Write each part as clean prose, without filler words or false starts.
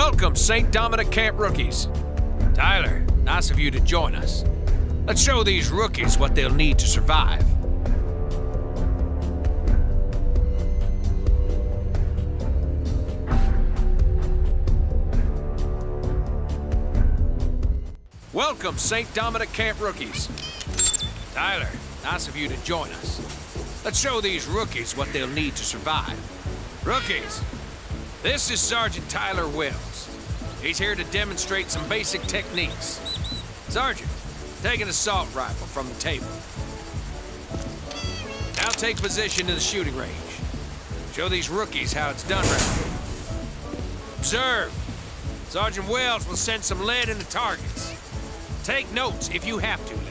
Welcome, St. Dominic Camp rookies. Tyler, nice of you to join us. Let's show these rookies what they'll need to survive. Welcome, St. Dominic Camp rookies. Tyler, nice of you to join us. Let's show these rookies what they'll need to survive. Rookies, this is Sergeant Tyler Wells. He's here to demonstrate some basic techniques. Sergeant, take an assault rifle from the table. Now take position in the shooting range. Show these rookies how it's done right here. Observe. Sergeant Wells will send some lead in the targets. Take notes if you have to, ladies.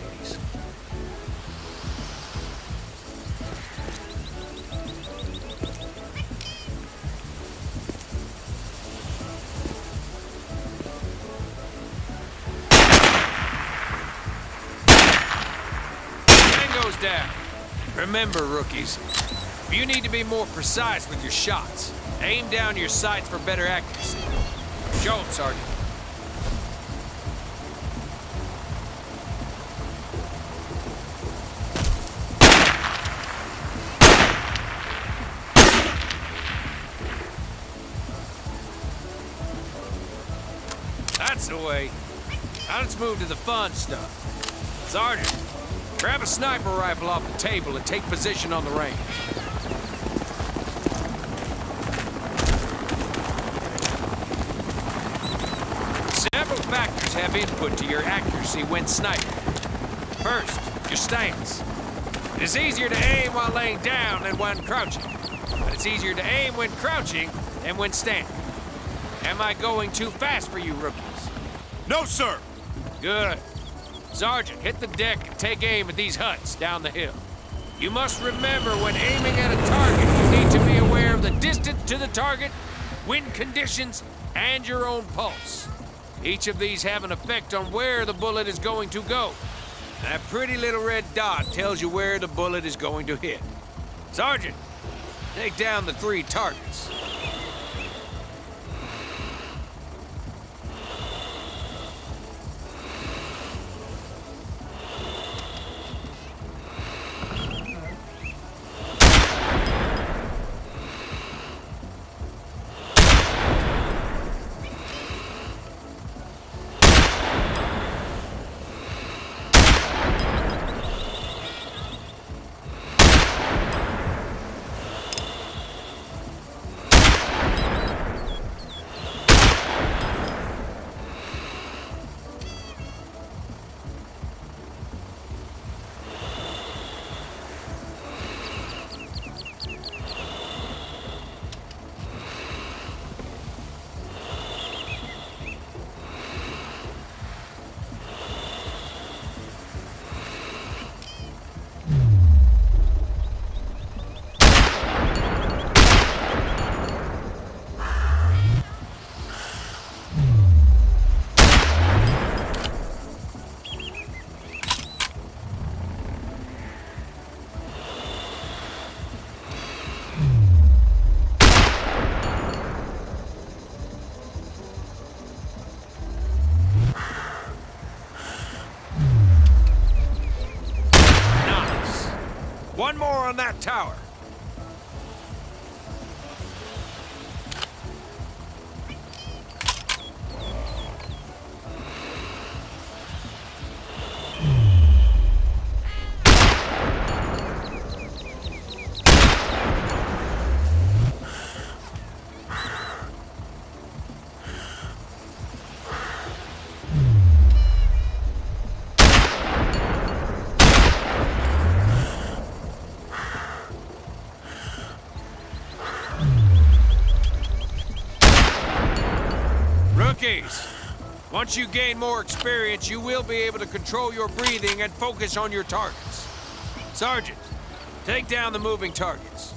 Man goes down. Remember, rookies, if you need to be more precise with your shots, aim down your sights for better accuracy. Show 'em, Sergeant. That's the way. Now let's move to the fun stuff. Sergeant, grab a sniper rifle off the table and take position on the range. Several factors have input to your accuracy when sniping. First, your stance. It is easier to aim while laying down than when crouching. But it's easier to aim when crouching than when standing. Am I going too fast for you, rookies? No, sir! Good. Sergeant, hit the deck and take aim at these huts down the hill. You must remember when aiming at a target, you need to be aware of the distance to the target, wind conditions, and your own pulse. Each of these have an effect on where the bullet is going to go. That pretty little red dot tells you where the bullet is going to hit. Sergeant, take down the 3 targets. One more on that tower. Once you gain more experience, you will be able to control your breathing and focus on your targets. Sergeant, take down the moving targets.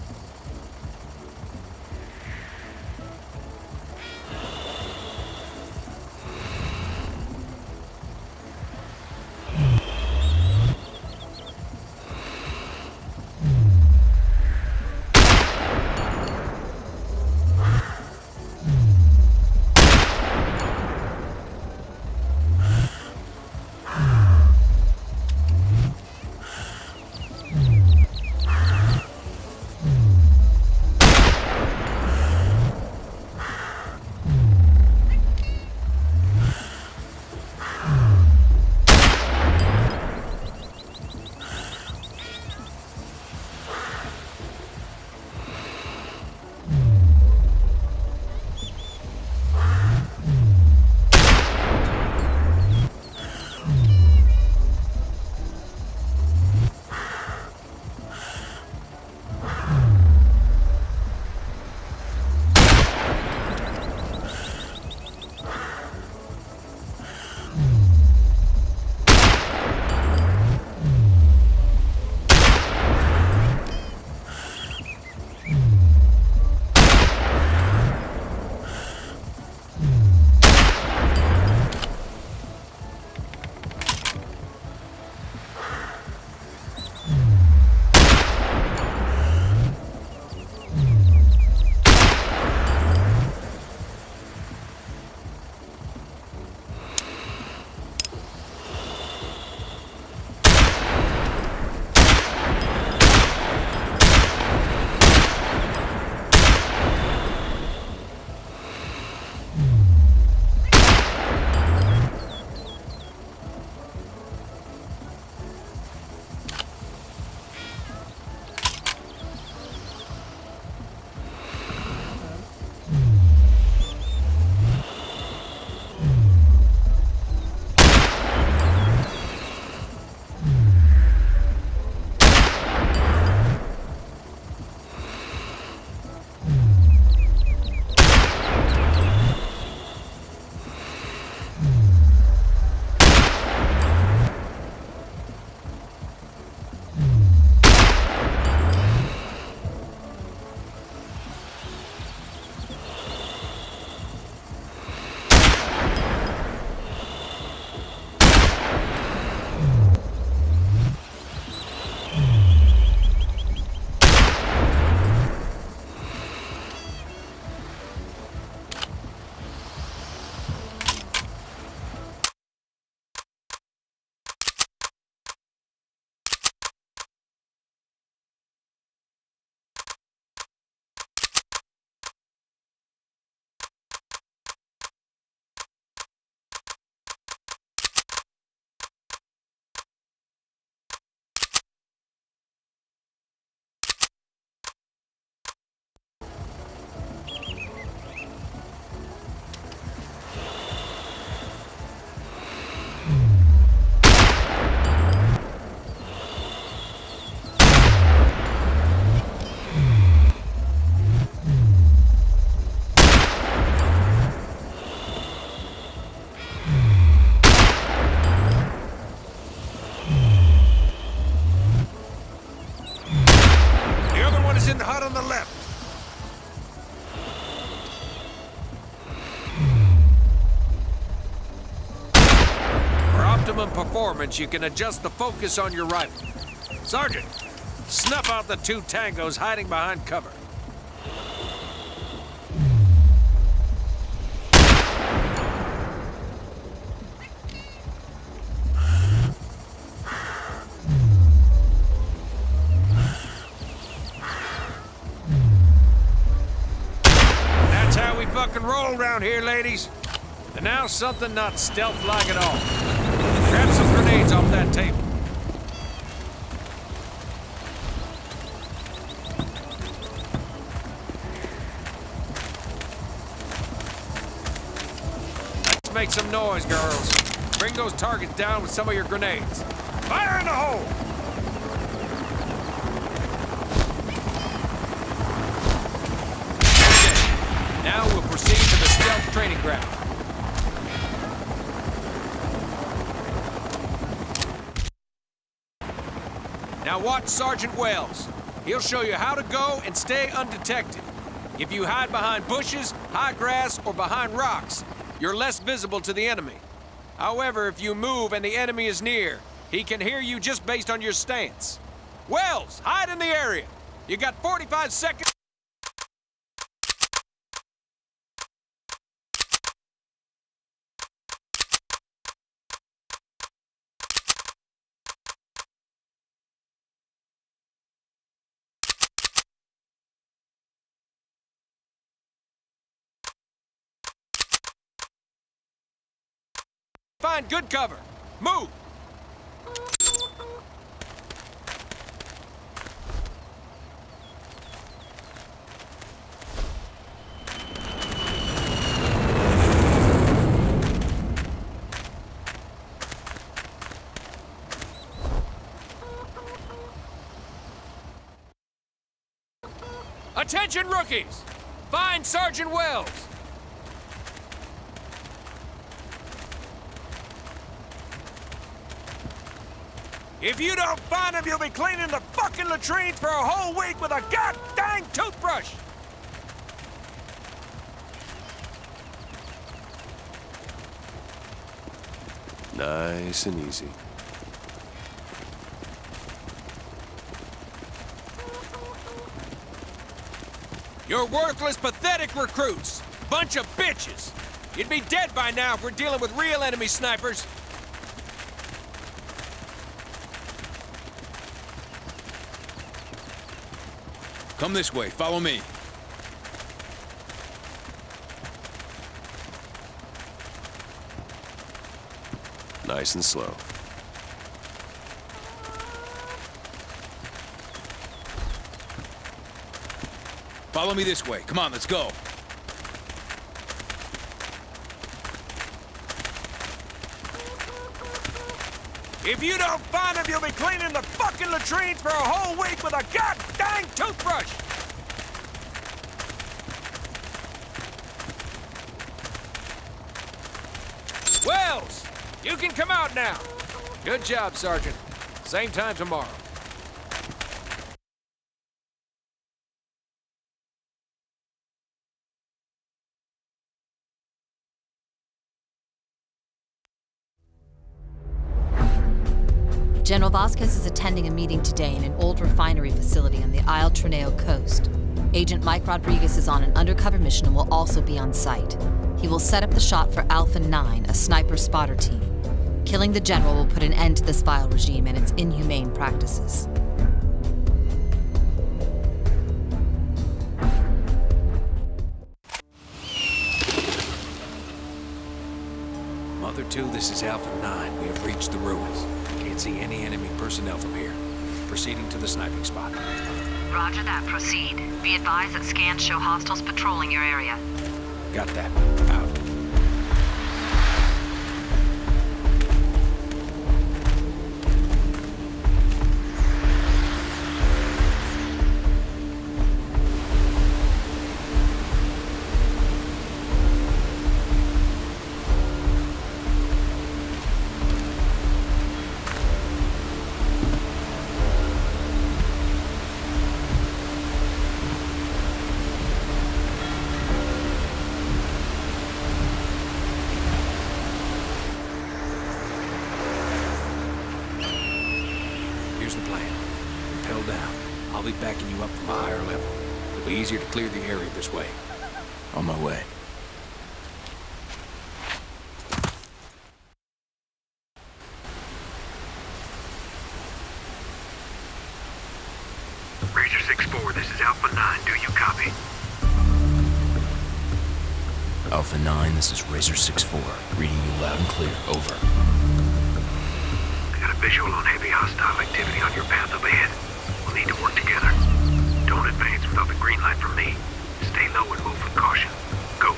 optimum performance, you can adjust the focus on your rifle. Sergeant, snuff out the two tangos hiding behind cover. That's how we fucking roll around here, ladies. And now something not stealth-like at all. Grab some grenades off that table. Let's make some noise, girls. Bring those targets down with some of your grenades. Fire in the hole! Okay. Now we'll proceed to the stealth training ground. Now watch Sergeant Wells. He'll show you how to go and stay undetected. If you hide behind bushes, high grass, or behind rocks, you're less visible to the enemy. However, if you move and the enemy is near, he can hear you just based on your stance. Wells, hide in the area. You got 45 seconds. Find good cover. Move! Attention, rookies! Find Sergeant Wells! If you don't find him, you'll be cleaning the fucking latrines for a whole week with a goddamn toothbrush! Nice and easy. You're worthless, pathetic recruits! Bunch of bitches! You'd be dead by now if we're dealing with real enemy snipers! Come this way, follow me. Nice and slow. Follow me this way. Come on, let's go. If you don't find him, you'll be cleaning the fucking latrines for a whole week with a goddamn toothbrush! Wells, you can come out now. Good job, Sergeant. Same time tomorrow. General Vasquez is attending a meeting today in an old refinery facility on the Isle Trineo coast. Agent Mike Rodriguez is on an undercover mission and will also be on site. He will set up the shot for Alpha 9, a sniper spotter team. Killing the General will put an end to this vile regime and its inhumane practices. Mother 2, this is Alpha 9. We have reached the ruins. Can't see any enemy personnel from here. Proceeding to the sniping spot. Roger that, proceed. Be advised that scans show hostiles patrolling your area. Got that. Out. I'll be backing you up from a higher level. It'll be easier to clear the area this way. On my way. Razor 6-4, this is Alpha 9. Do you copy? Alpha 9, this is Razor 6-4. Reading you loud and clear. Over. I got a visual on heavy hostile activity on your path up ahead. We'll need to work together. Don't advance without the green light from me. Stay low and move with caution. Go.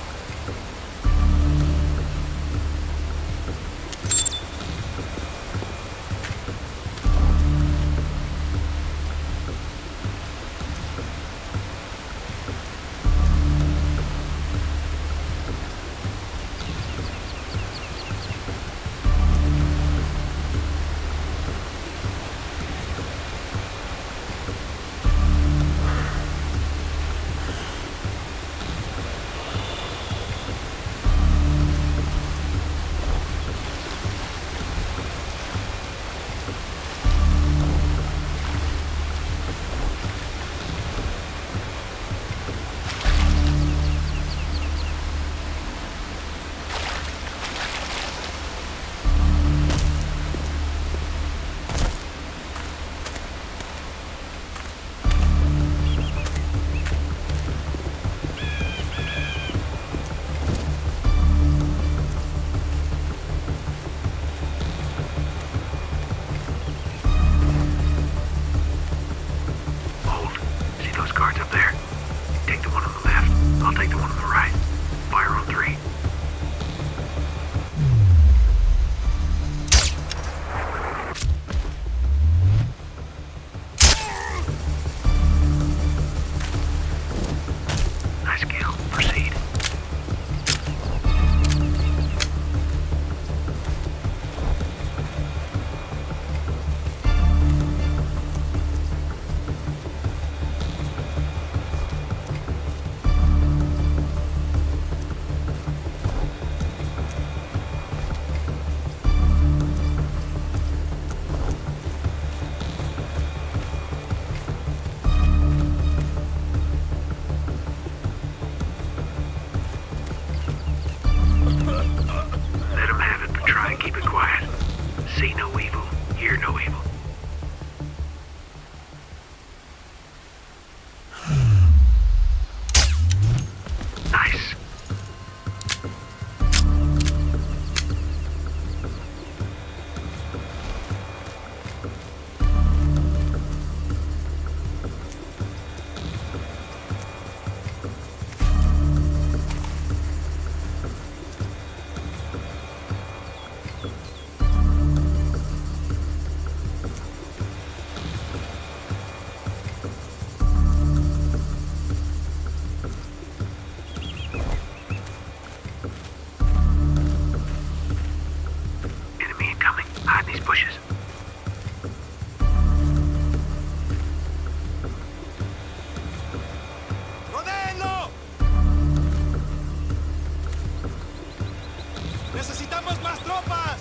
¡Necesitamos más tropas!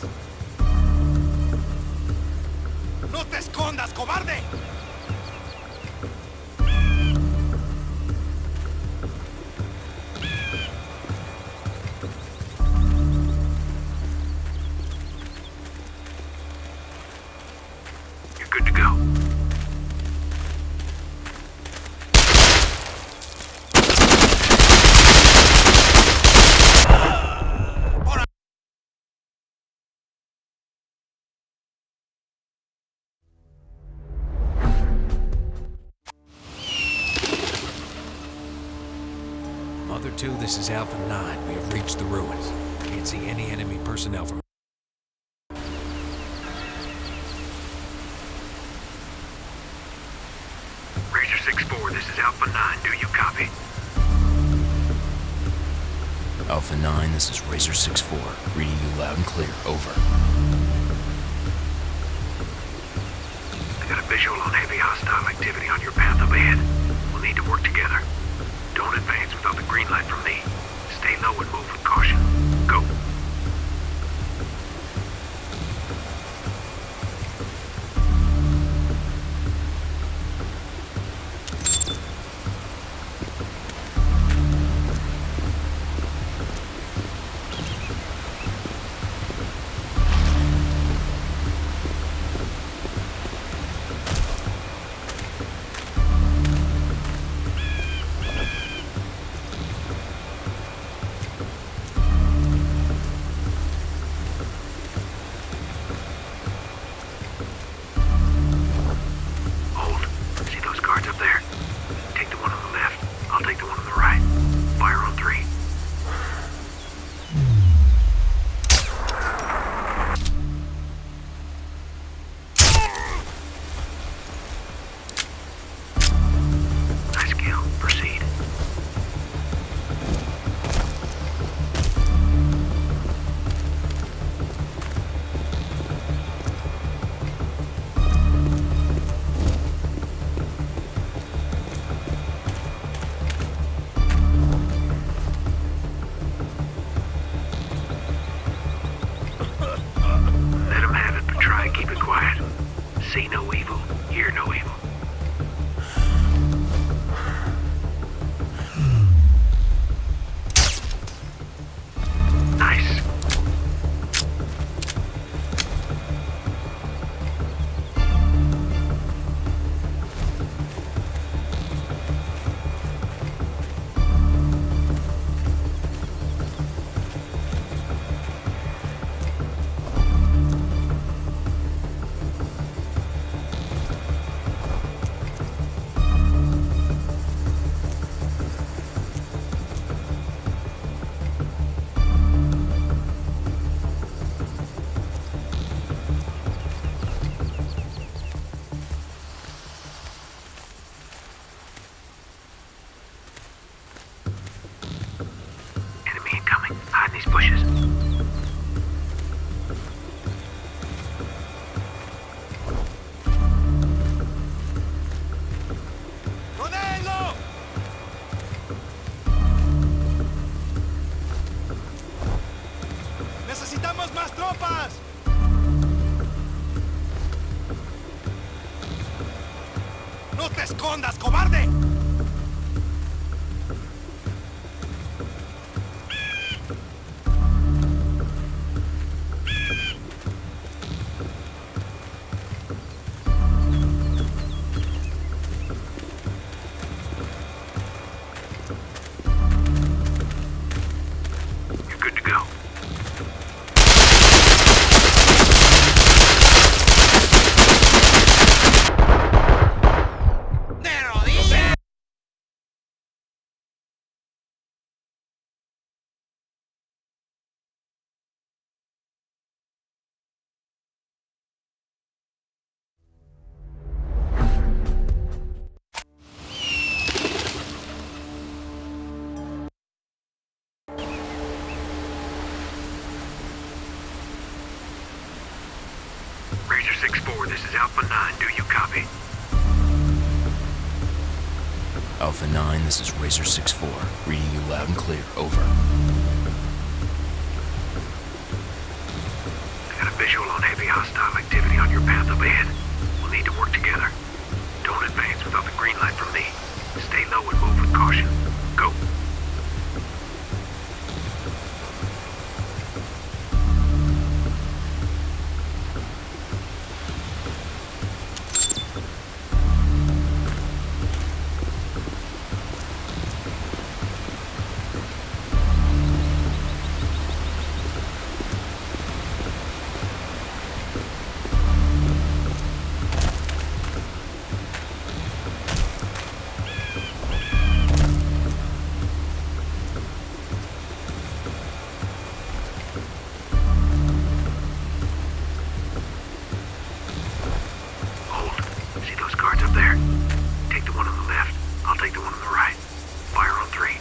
¡No te escondas, cobarde! You're good to go. Mother 2, this is Alpha 9. We have reached the ruins. Can't see any enemy personnel from... Razor 6-4, this is Alpha 9. Do you copy? Alpha 9, this is Razor 6-4. Reading you loud and clear. Over. I got a visual on heavy hostile activity on your path up ahead. We'll need to work together. Don't advance without the green light from me. Stay low and move with caution. Go. tropas! ¡No te escondas, cobarde! You're good to go. Razor 6-4, this is Alpha 9. Do you copy? Alpha 9, this is Razor 6-4. Reading you loud and clear. Over. I got a visual on heavy hostile activity on your path up ahead. We'll need to work together. Don't advance without the green light from me. Stay low and move with caution. Go. Hold. See those guards up there? Take the one on the left. I'll take the one on the right. Fire on 3.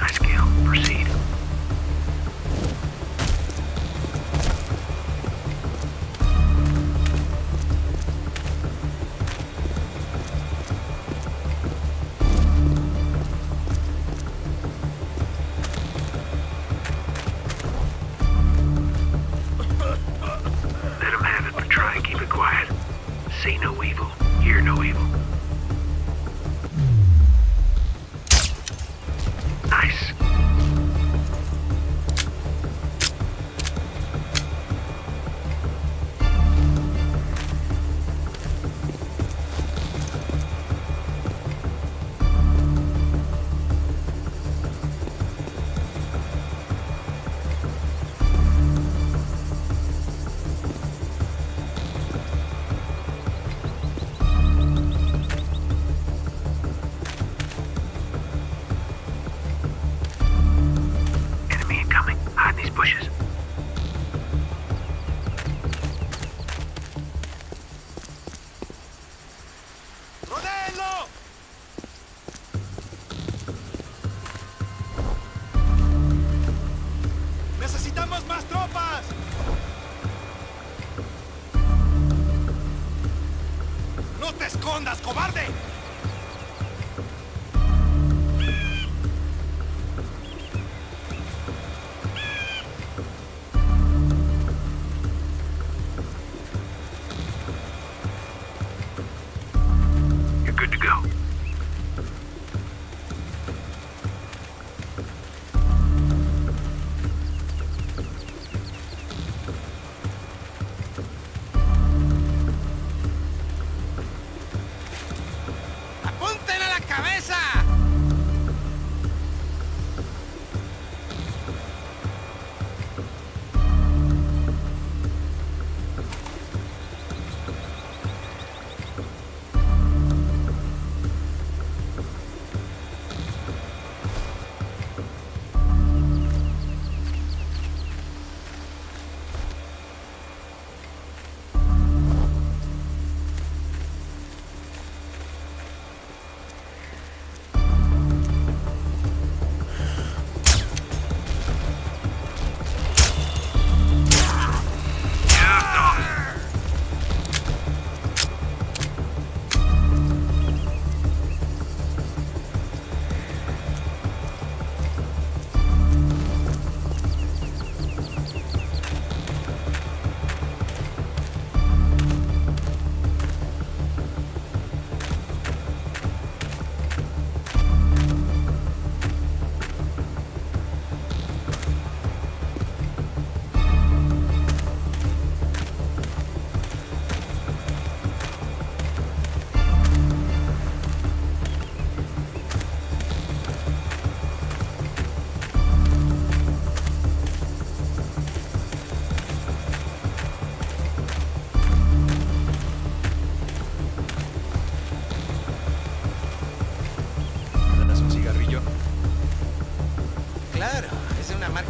Nice kill. Proceed. Let 'em have it, but try and keep it quiet. See no evil, hear no evil. Nice. Enemy incoming. Hide in these bushes. ¡Rodéenlo! ¡Necesitamos más tropas! ¡No te escondas, cobarde! You're good to go.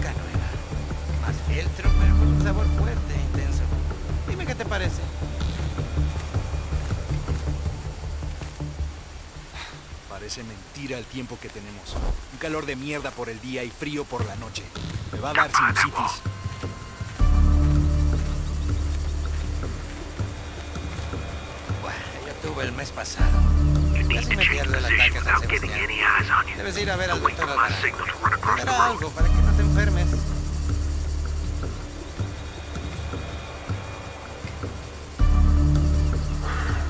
marca nueva. Más fieltro, pero con un sabor fuerte e intenso. Dime qué te parece. Parece mentira el tiempo que tenemos. Un calor de mierda por el día y frío por la noche. Me va a dar sinusitis. Bueno, yo tuve el mes pasado. Casi me pierdo el ataque a San Sebastián. Debes ir a ver al doctor Alvarado. Te dará algo para que no te enfermes.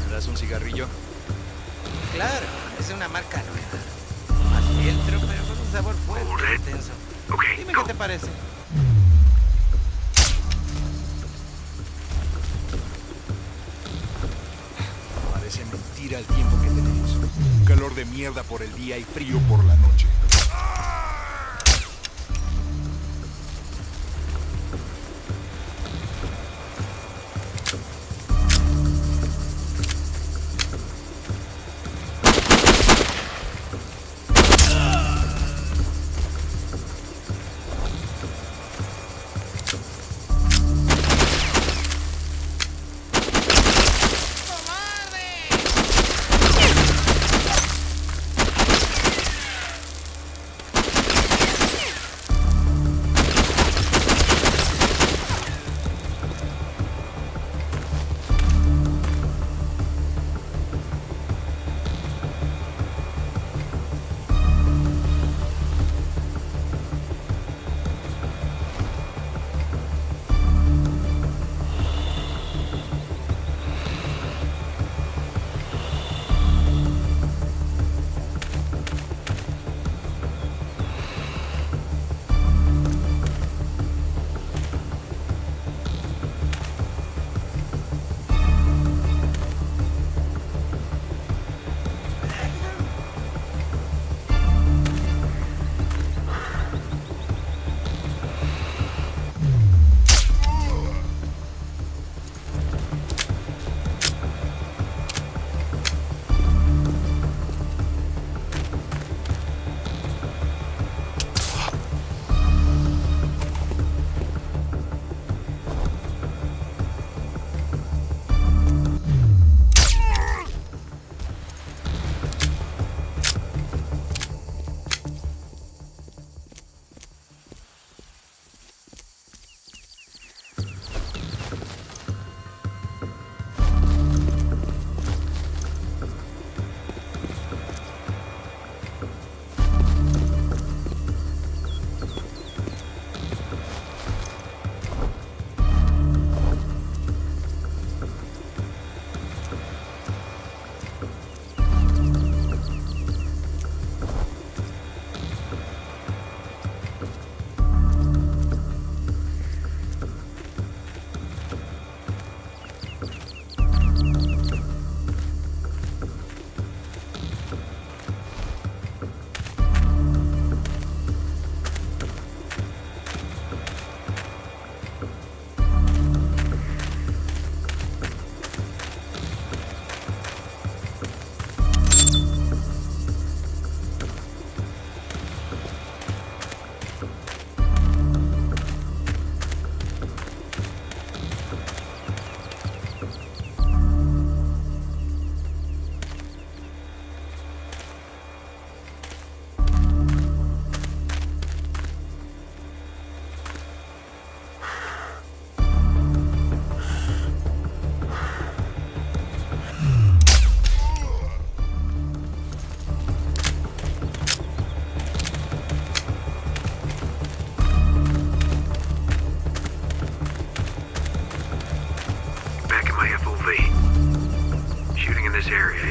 ¿Me das un cigarrillo? Claro, es una marca nueva. Más fieltro, pero con un sabor fuerte e intenso. Dime qué te parece. Parece mentira el tiempo que tenemos. Un calor de mierda por el día y frío por la noche.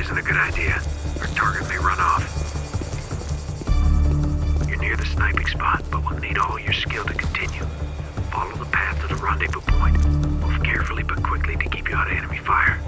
isn't a good idea. Our target may run off. You're near the sniping spot, but we'll need all your skill to continue. Follow the path to the rendezvous point. Move carefully but quickly to keep you out of enemy fire.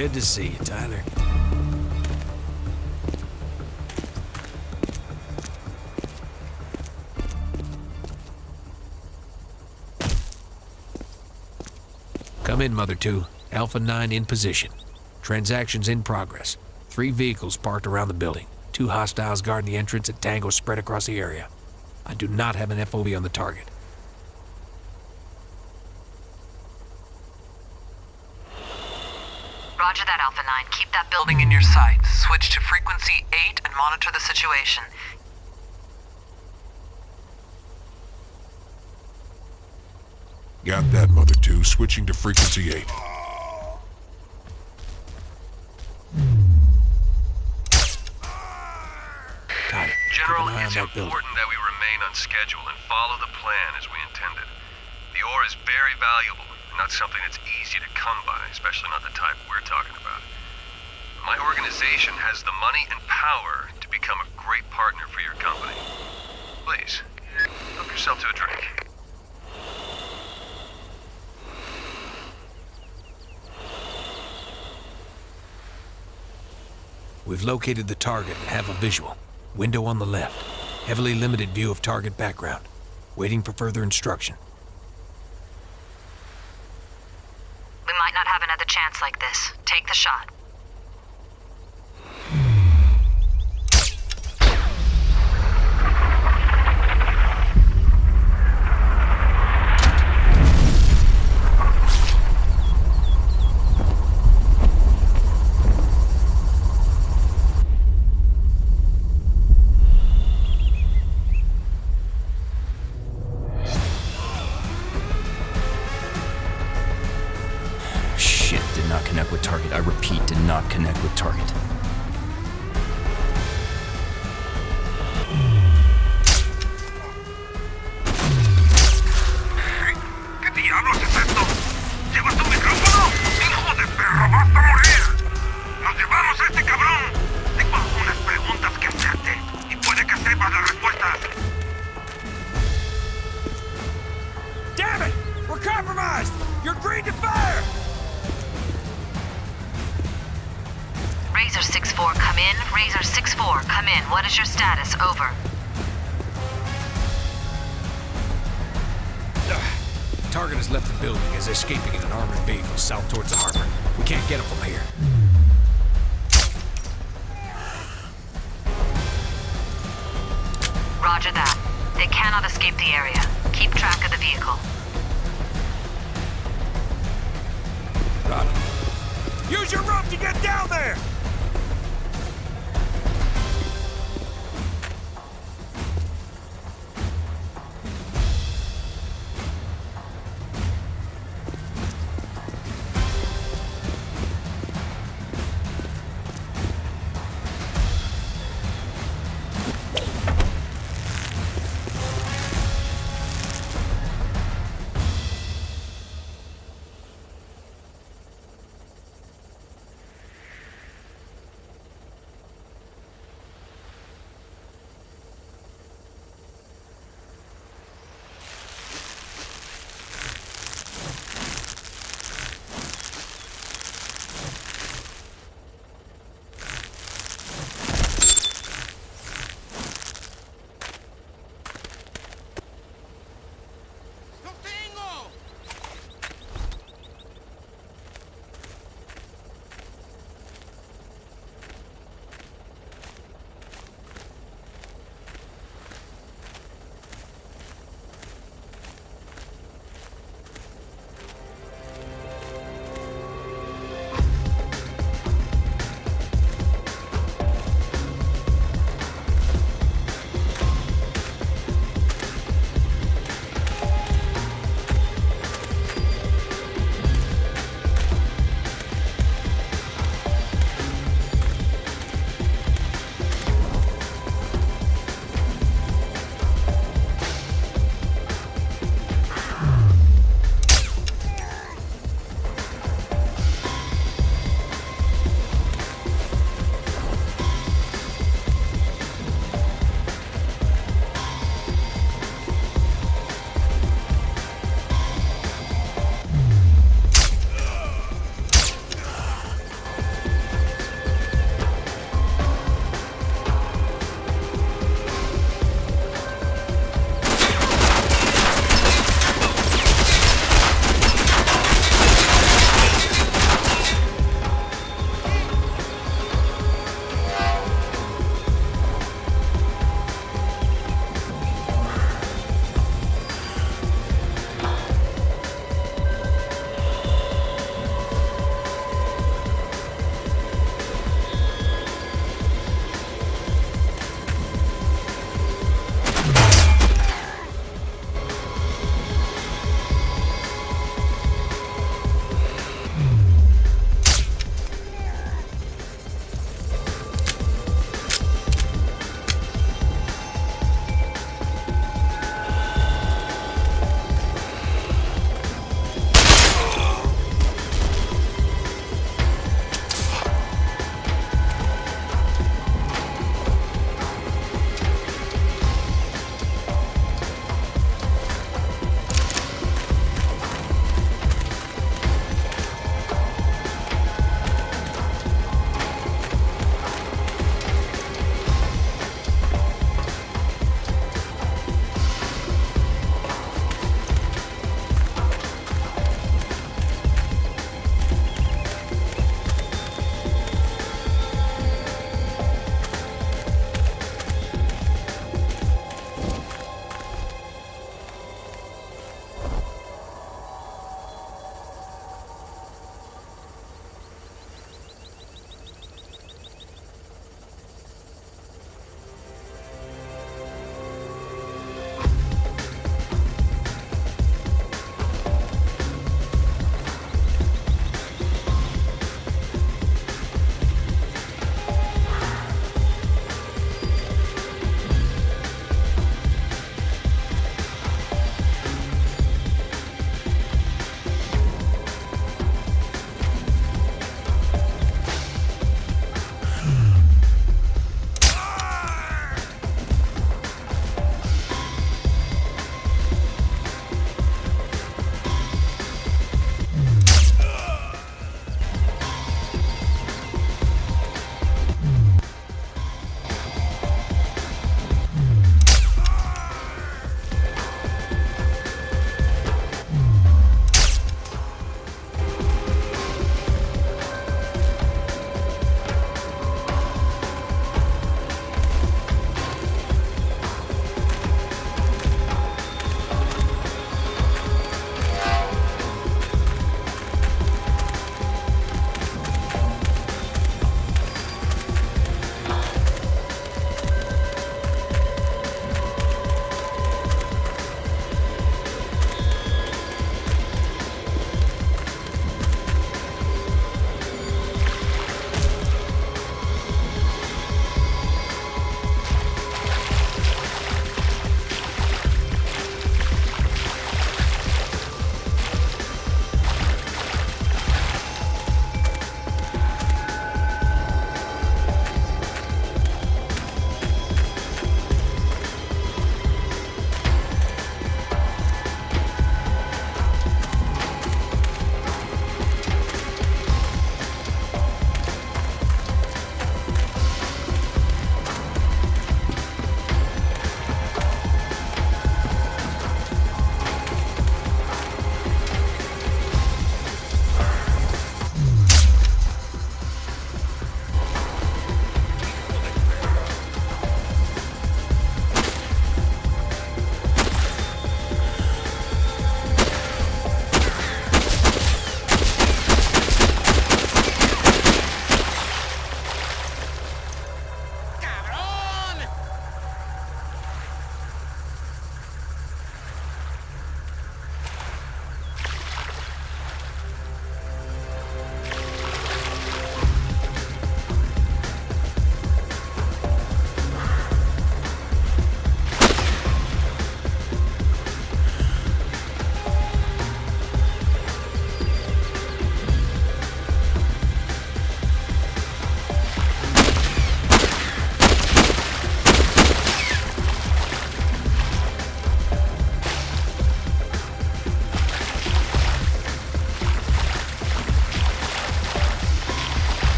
Good to see you, Tyler. Come in, Mother 2. Alpha 9 in position. Transactions in progress. 3 vehicles parked around the building. 2 hostiles guarding the entrance and Tango spread across the area. I do not have an FOV on the target. Roger that, Alpha 9. Keep that building in your sight. Switch to frequency 8 and monitor the situation. Got that, Mother 2. Switching to frequency 8. Tyler, General, keep an eye it's on that building. important that we remain on schedule and follow the plan as we intended. The ore is very valuable, and not something that's easy to come by, especially not the type we're talking about. My organization has the money and power to become a great partner for your company. Please, help yourself to a drink. We've located the target and have a visual. Window on the left. Heavily limited view of target background. Waiting for further instruction. We might not have another chance like this. Take the shot. Did not connect with target. I repeat, did not connect with target. ¿Qué diablos es esto? ¿Llevas tu micrófono? ¡Hijo de perro, vas a morir! ¡Nos llevamos a este cabrón! Tengo algunas preguntas que hacerte y puede que sepas las respuestas. Damn it! We're compromised! You're green to fire! Razor 6-4, come in. Razor 6-4, come in. What is your status? Over. Target has left the building, is escaping in an armored vehicle south towards the harbor. We can't get him from here. Roger that. They cannot escape the area. Keep track of the vehicle. Roger. Use your rope to get down there!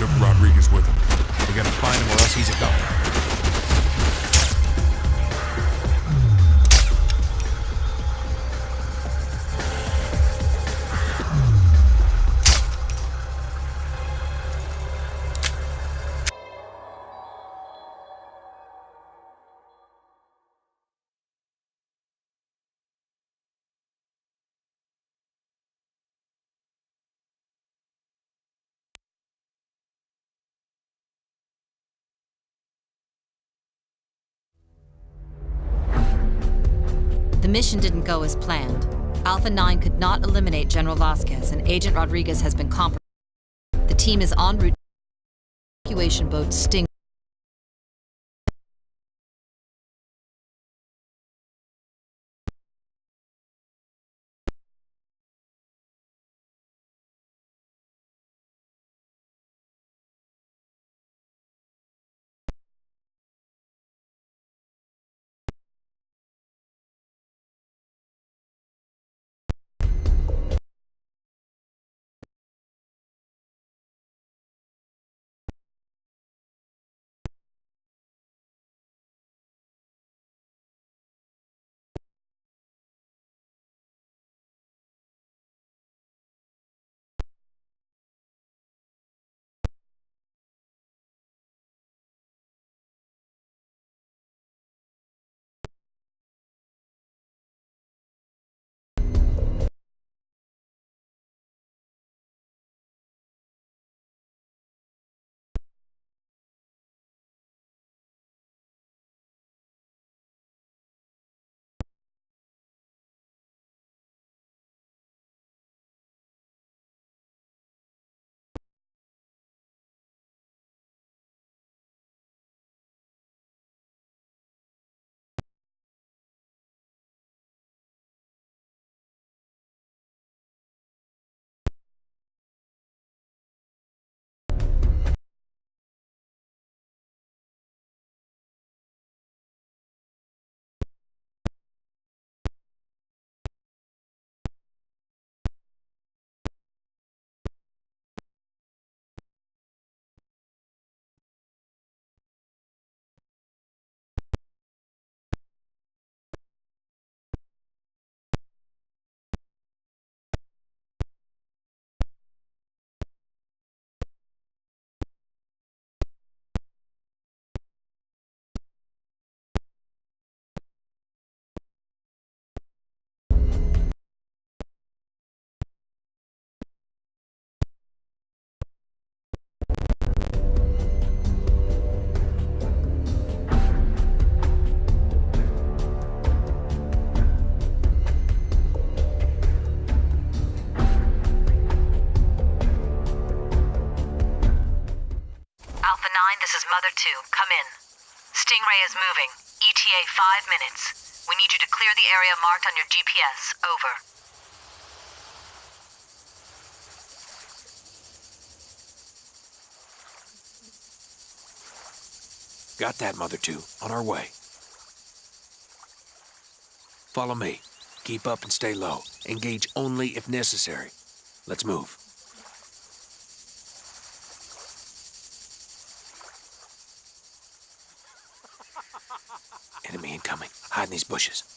took Rodriguez with him. We gotta find him or else he's a goner. The mission didn't go as planned. Alpha 9 could not eliminate General Vasquez, and Agent Rodriguez has been compromised. The team is en route to the evacuation boat Sting. This is Mother 2. Come in. Stingray is moving. ETA 5 minutes. We need you to clear the area marked on your GPS. Over. Got that, Mother 2. On our way. Follow me. Keep up and stay low. Engage only if necessary. Let's move. Enemy incoming. Hide in these bushes.